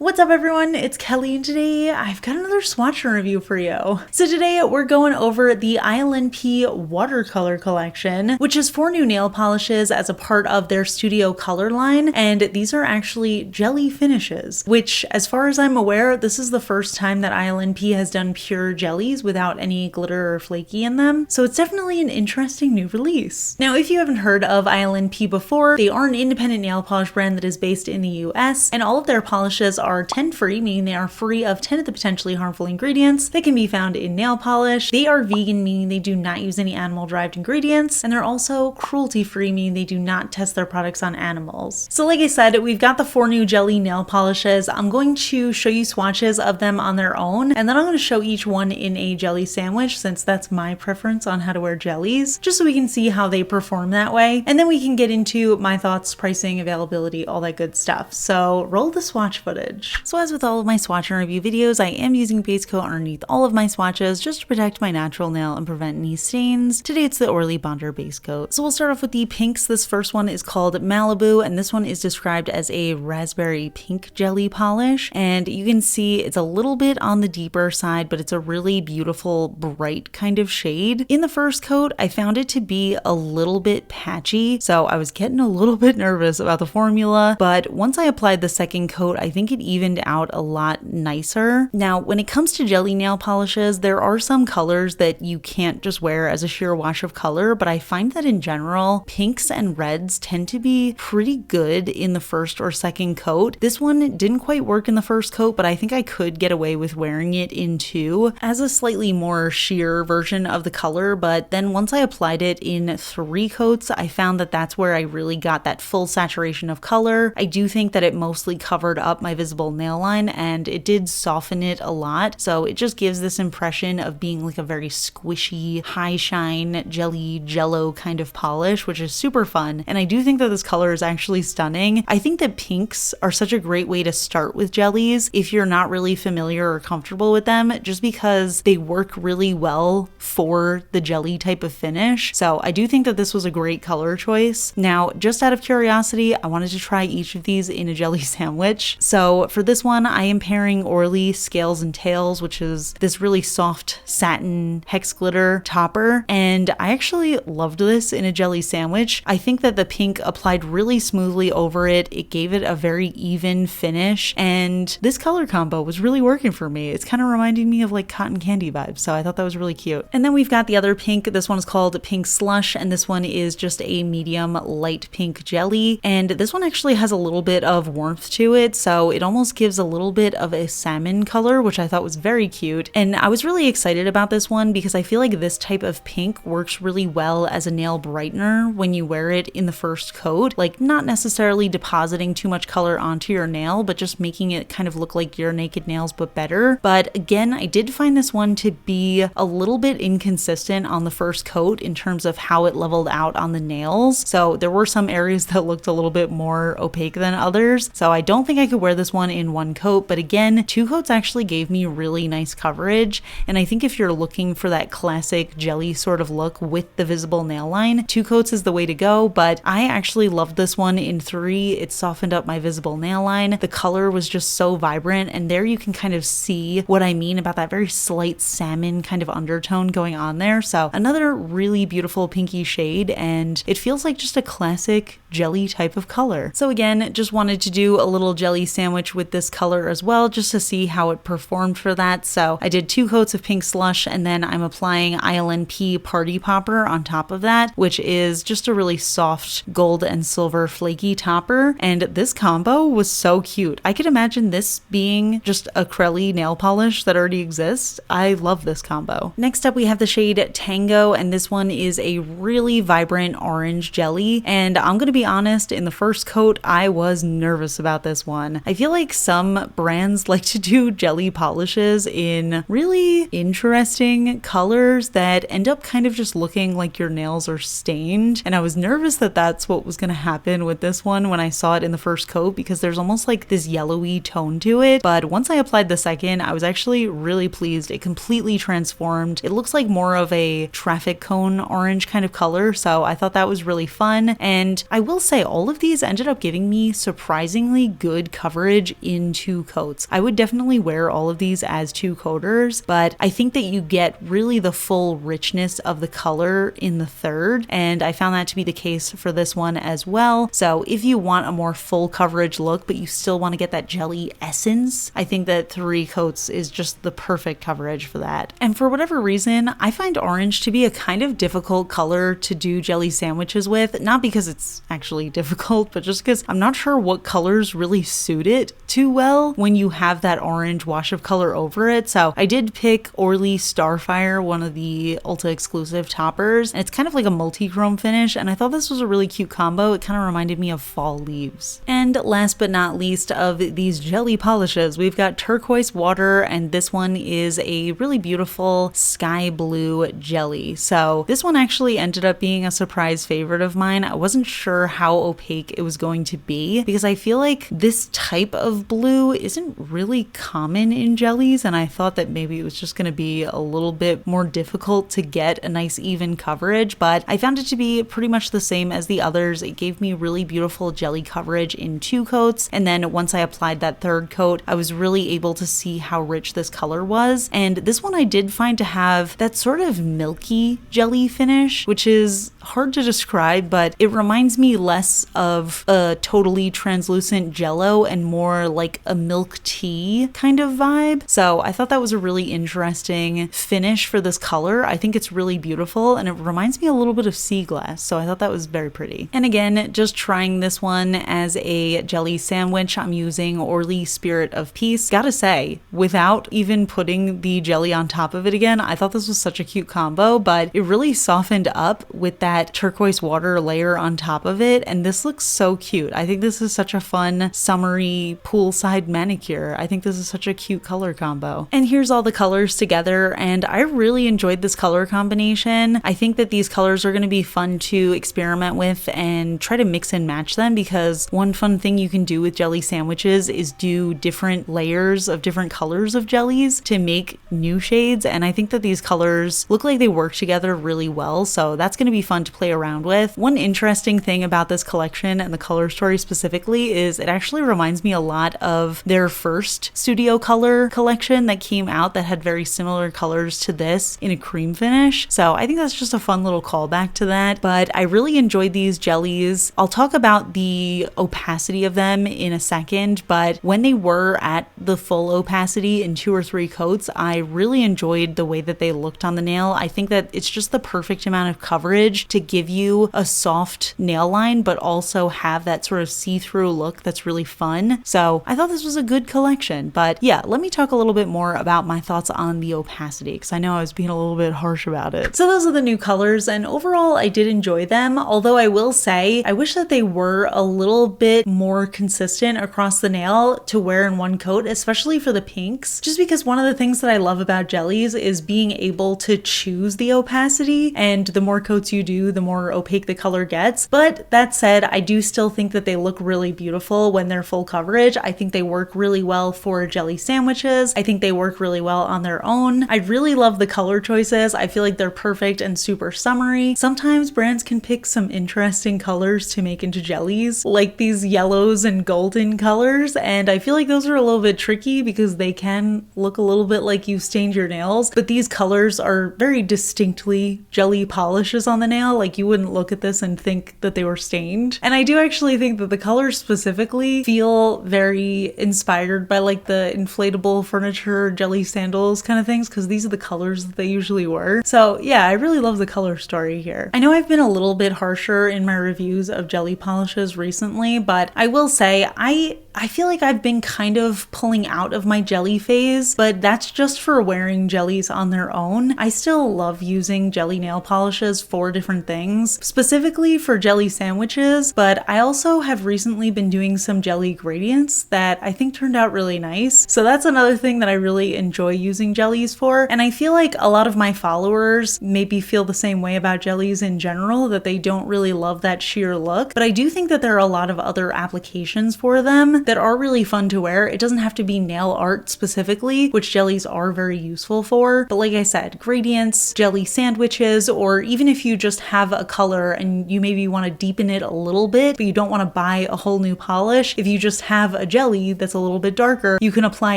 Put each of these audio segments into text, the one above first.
What's up everyone, it's Kelly and today I've got another swatch review for you. So today we're going over the ILNP Watercolor collection, which is 4 new nail polishes as a part of their Studio Color line, and these are actually jelly finishes, which as far as I'm aware, this is the first time that ILNP has done pure jellies without any glitter or flaky in them, so it's definitely an interesting new release. Now if you haven't heard of ILNP before, they are an independent nail polish brand that is based in the US, and all of their polishes are 10 free, meaning they are free of 10 of the potentially harmful ingredients that can be found in nail polish. They are vegan, meaning they do not use any animal derived ingredients, and they're also cruelty free, meaning they do not test their products on animals. So like I said, we've got the 4 new jelly nail polishes. I'm going to show you swatches of them on their own, and then I'm going to show each one in a jelly sandwich since that's my preference on how to wear jellies, just so we can see how they perform that way, and then we can get into my thoughts, pricing, availability, all that good stuff. So roll the swatch footage. So as with all of my swatch and review videos, I am using base coat underneath all of my swatches just to protect my natural nail and prevent any stains. Today it's the Orly Bonder base coat. So we'll start off with the pinks. This first one is called Malibu, and this one is described as a raspberry pink jelly polish, and you can see it's a little bit on the deeper side, but it's a really beautiful bright kind of shade. In the first coat, I found it to be a little bit patchy, so I was getting a little bit nervous about the formula, but once I applied the second coat, I think it evened out a lot nicer. Now, when it comes to jelly nail polishes, there are some colors that you can't just wear as a sheer wash of color, but I find that in general, pinks and reds tend to be pretty good in the first or second coat. This one didn't quite work in the first coat, but I think I could get away with wearing it in 2 as a slightly more sheer version of the color, but then once I applied it in 3 coats, I found that that's where I really got that full saturation of color. I do think that it mostly covered up my visible nail line, and it did soften it a lot, so it just gives this impression of being like a very squishy, high shine, jelly, jello kind of polish, which is super fun, and I do think that this color is actually stunning. I think that pinks are such a great way to start with jellies if you're not really familiar or comfortable with them, just because they work really well for the jelly type of finish. So I do think that this was a great color choice. Now, just out of curiosity, I wanted to try each of these in a jelly sandwich. So for this one, I am pairing Orly Scales and Tails, which is this really soft satin hex glitter topper, and I actually loved this in a jelly sandwich. I think that the pink applied really smoothly over it. It gave it a very even finish, and this color combo was really working for me. It's kind of reminding me of like cotton candy vibes, so I thought that was really cute. And then we've got the other pink. This one is called Pink Slush, and this one is just a medium light pink jelly, and this one actually has a little bit of warmth to it, so it almost gives a little bit of a salmon color, which I thought was very cute. And I was really excited about this one because I feel like this type of pink works really well as a nail brightener when you wear it in the first coat, like not necessarily depositing too much color onto your nail, but just making it kind of look like your naked nails but better. But again, I did find this one to be a little bit inconsistent on the first coat in terms of how it leveled out on the nails. So there were some areas that looked a little bit more opaque than others. So I don't think I could wear this one in 1 coat, but again, 2 coats actually gave me really nice coverage, and I think if you're looking for that classic jelly sort of look with the visible nail line, 2 coats is the way to go. But I actually loved this one in 3. It softened up my visible nail line. The color was just so vibrant, and there you can kind of see what I mean about that very slight salmon kind of undertone going on there. So another really beautiful pinky shade, and it feels like just a classic jelly type of color. So again, just wanted to do a little jelly sandwich with this color as well, just to see how it performed for that. So I did 2 coats of Pink Slush, and then I'm applying ILNP Party Popper on top of that, which is just a really soft gold and silver flaky topper. And this combo was so cute. I could imagine this being just a Crelly nail polish that already exists. I love this combo. Next up, we have the shade Tango, and this one is a really vibrant orange jelly. And I'm gonna be honest, in the first coat, I was nervous about this one. I feel like some brands like to do jelly polishes in really interesting colors that end up kind of just looking like your nails are stained, and I was nervous that that's what was going to happen with this one when I saw it in the first coat, because there's almost like this yellowy tone to it. But once I applied the second, I was actually really pleased. It completely transformed. It looks like more of a traffic cone orange kind of color, so I thought that was really fun. And I will say all of these ended up giving me surprisingly good coverage coverage in 2 coats. I would definitely wear all of these as 2 coaters, but I think that you get really the full richness of the color in the third, and I found that to be the case for this one as well. So if you want a more full coverage look, but you still want to get that jelly essence, I think that 3 coats is just the perfect coverage for that. And for whatever reason, I find orange to be a kind of difficult color to do jelly sandwiches with, not because it's actually difficult, but just because I'm not sure what colors really suit it too well when you have that orange wash of color over it. So I did pick Orly Starfire, one of the Ulta exclusive toppers, and it's kind of like a multi-chrome finish, and I thought this was a really cute combo. It kind of reminded me of fall leaves. And last but not least of these jelly polishes, we've got Turquoise Water, and this one is a really beautiful sky blue jelly. So this one actually ended up being a surprise favorite of mine. I wasn't sure how opaque it was going to be because I feel like this type of blue isn't really common in jellies, and I thought that maybe it was just going to be a little bit more difficult to get a nice even coverage, but I found it to be pretty much the same as the others. It gave me really beautiful jelly coverage in 2 coats, and then once I applied that third coat, I was really able to see how rich this color was. And this one I did find to have that sort of milky jelly finish, which is hard to describe, but it reminds me less of a totally translucent jello and more like a milk tea kind of vibe. So I thought that was a really interesting finish for this color. I think it's really beautiful, and it reminds me a little bit of sea glass, so I thought that was very pretty. And again, just trying this one as a jelly sandwich, I'm using Orly Spirit of Peace. Gotta say, without even putting the jelly on top of it again, I thought this was such a cute combo, but it really softened up with that turquoise water layer on top of it, and this looks so cute. I think this is such a fun summery poolside manicure. I think this is such a cute color combo. And here's all the colors together, and I really enjoyed this color combination. I think that these colors are going to be fun to experiment with and try to mix and match them, because one fun thing you can do with jelly sandwiches is do different layers of different colors of jellies to make new shades, and I think that these colors look like they work together really well, so that's going to be fun to play around with. One interesting thing about this collection and the color story specifically is it actually reminds me a lot of their first studio color collection that came out that had very similar colors to this in a cream finish. So I think that's just a fun little callback to that, but I really enjoyed these jellies. I'll talk about the opacity of them in a second, but when they were at the full opacity in 2 or 3 coats, I really enjoyed the way that they looked on the nail. I think that it's just the perfect amount of coverage to give you a soft nail line, but also have that sort of see-through look that's really fun. So I thought this was a good collection, but yeah, let me talk a little bit more about my thoughts on the opacity, because I know I was being a little bit harsh about it. So those are the new colors, and overall I did enjoy them, although I will say I wish that they were a little bit more consistent across the nail to wear in one coat, especially for the pinks, just because one of the things that I love about jellies is being able to choose the opacity, and the more coats you do, the more opaque the color gets. But that said, I do still think that they look really beautiful when they're full coverage. I think they work really well for jelly sandwiches. I think they work really well on their own. I really love the color choices. I feel like they're perfect and super summery. Sometimes brands can pick some interesting colors to make into jellies, like these yellows and golden colors, and I feel like those are a little bit tricky because they can look a little bit like you stained your nails, but these colors are very distinctly jelly polishes on the nail. Like, you wouldn't look at this and think that they were stained. And I do actually think that the colors specifically feel very inspired by like the inflatable furniture jelly sandals kind of things, because these are the colors that they usually were. So yeah, I really love the color story here. I know I've been a little bit harsher in my reviews of jelly polishes recently, but I will say I feel like I've been kind of pulling out of my jelly phase, but that's just for wearing jellies on their own. I still love using jelly nail polishes for different things, specifically for jelly sandwiches, but I also have recently been doing some jelly gradients that I think turned out really nice. So that's another thing that I really enjoy using jellies for, and I feel like a lot of my followers maybe feel the same way about jellies in general, that they don't really love that sheer look, but I do think that there are a lot of other applications for them them that are really fun to wear. It doesn't have to be nail art specifically, which jellies are very useful for, but like I said, gradients, jelly sandwiches, or even if you just have a color and you maybe want to deepen it a little bit, but you don't want to buy a whole new polish, if you just have a jelly that's a little bit darker, you can apply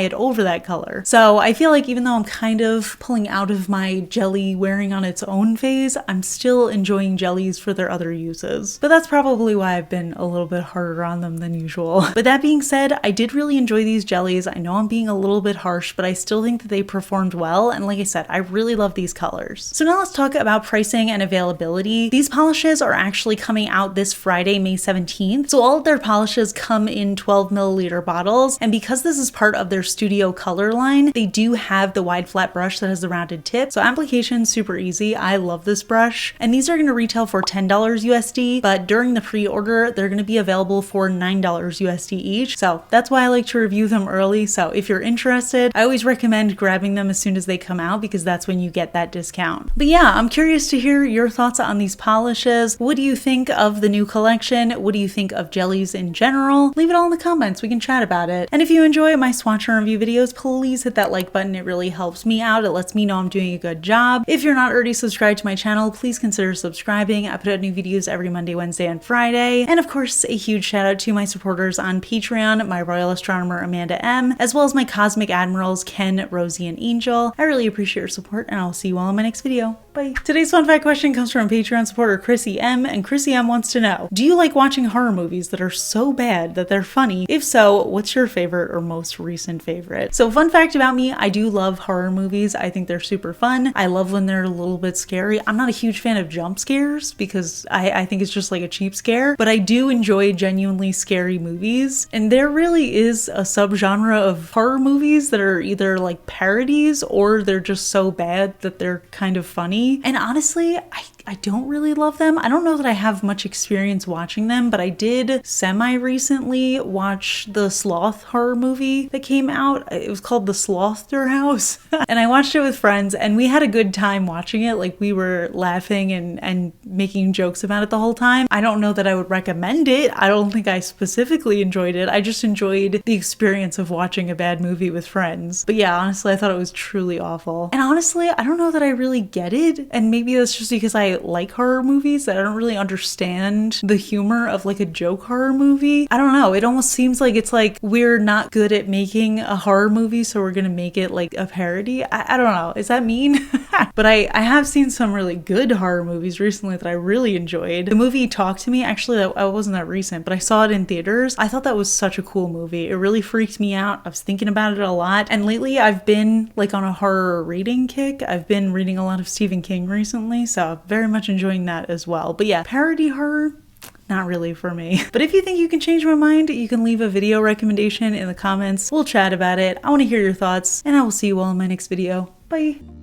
it over that color. So I feel like even though I'm kind of pulling out of my jelly wearing on its own phase, I'm still enjoying jellies for their other uses. But that's probably why I've been a little bit harder on them than usual. But that being said, I did really enjoy these jellies. I know I'm being a little bit harsh, but I still think that they performed well. And like I said, I really love these colors. So now let's talk about pricing and availability. These polishes are actually coming out this Friday, May 17th. So all of their polishes come in 12 milliliter bottles. And because this is part of their studio color line, they do have the wide flat brush that has the rounded tip. So application super easy. I love this brush. And these are going to retail for $10 USD, but during the pre-order, they're going to be available for $9 USD each. So that's why I like to review them early. So if you're interested, I always recommend grabbing them as soon as they come out because that's when you get that discount. But yeah, I'm curious to hear your thoughts on these polishes. What do you think of the new collection? What do you think of jellies in general? Leave it all in the comments. We can chat about it. And if you enjoy my swatch and review videos, please hit that like button. It really helps me out. It lets me know I'm doing a good job. If you're not already subscribed to my channel, please consider subscribing. I put out new videos every Monday, Wednesday, and Friday. And of course, a huge shout out to my supporters on Patreon, my Royal Astronomer Amanda M, as well as my Cosmic Admirals Ken, Rosie, and Angel. I really appreciate your support, and I'll see you all in my next video. Bye. Today's fun fact question comes from Patreon supporter Chrissy M, and Chrissy M wants to know, do you like watching horror movies that are so bad that they're funny? If so, what's your favorite or most recent favorite? So fun fact about me, I do love horror movies. I think they're super fun. I love when they're a little bit scary. I'm not a huge fan of jump scares because I think it's just like a cheap scare, but I do enjoy genuinely scary movies. And there really is a subgenre of horror movies that are either like parodies or they're just so bad that they're kind of funny. And honestly, I don't really love them. I don't know that I have much experience watching them, but I did semi-recently watch the sloth horror movie that came out. It was called The Slother House. And I watched it with friends and we had a good time watching it. Like we were laughing and making jokes about it the whole time. I don't know that I would recommend it. I don't think I specifically enjoyed it. I just enjoyed the experience of watching a bad movie with friends. But yeah, honestly, I thought it was truly awful. And honestly, I don't know that I really get it. And maybe that's just because I like horror movies that I don't really understand the humor of like a joke horror movie. I don't know. It almost seems like it's like we're not good at making a horror movie, so we're gonna make it like a parody. I don't know. Is that mean? But I have seen some really good horror movies recently that I really enjoyed. The movie Talk to Me, actually that wasn't that recent, but I saw it in theaters. I thought that was such a cool movie. It really freaked me out. I was thinking about it a lot. And lately I've been like on a horror reading kick. I've been reading a lot of Stephen King recently, so very much enjoying that as well. But yeah, parody horror, not really for me. But if you think you can change my mind, you can leave a video recommendation in the comments. We'll chat about it. I want to hear your thoughts, and I will see you all in my next video. Bye.